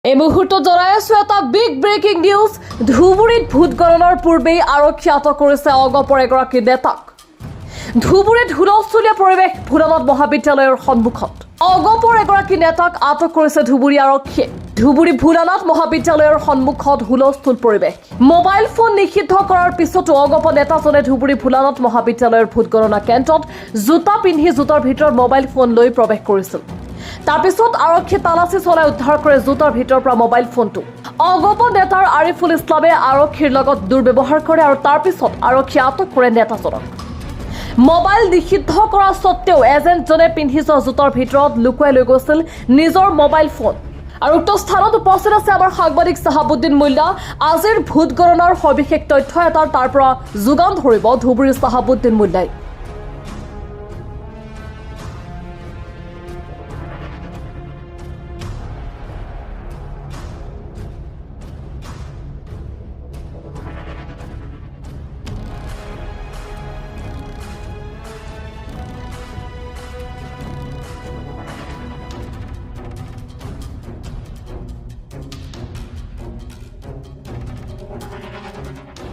এই মুহূৰ্তত জনাই আছো এটা বিগ ব্ৰেকিং নিউজ। ধুবুৰীত ভোট গণনাৰ পূৰ্বেই আৰক্ষী আটক কৰিছে অগপৰ এগৰাকী নেতাক। ধুবুৰীত হুলস্থুলীয়া পৰিৱেশ ভোলানাথ মহাবিদ্যালয়ৰ সন্মুখত। অগপৰ এগৰাকী নেতাক আটক কৰিছে ধুবুৰী আৰক্ষীয়ে। ধুবুৰী ভোলানাথ মহাবিদ্যালয়ৰ সন্মুখত হুলস্থুল পৰিৱেশ। মোবাইল ফোন নিষিদ্ধ কৰাৰ পিছতো অগপ নেতাজনে ধুবুৰী ভোলানাথ মহাবিদ্যালয়ৰ ভোট গণনা কেন্দ্ৰত জোতা পিন্ধি জোতাৰ ভিতৰত মোবাইল ফোন লৈ প্ৰৱেশ কৰিছিল। তাৰপিছত আৰক্ষীয়ে তালাচী চলাই উদ্ধাৰ কৰে জোতাৰ ভিতৰৰ পৰা মোবাইল ফোনটো। অগপ নেতাৰ আৰিফুল ইছলামে আৰক্ষীৰ লগত দুৰ্ব্যৱহাৰ কৰে আৰু তাৰপিছত আৰক্ষীয়ে আটক কৰে নেতাজনক। মোবাইল নিষিদ্ধ কৰা স্বত্তেও এজেণ্টজনে পিন্ধি যোৱা জোতাৰ ভিতৰত লুকুৱাই লৈ গৈছিল নিজৰ মোবাইল ফোন। আৰু উক্ত স্থানত উপস্থিত আছে আমাৰ সাংবাদিক চাহাবুদ্দিন মোল্লা। আজিৰ ভোট গণনাৰ সবিশেষ তথ্য এটাৰ তাৰ পৰা যোগান ধৰিব ধুবুৰীৰ চাহাবুদ্দিন মোল্লাই।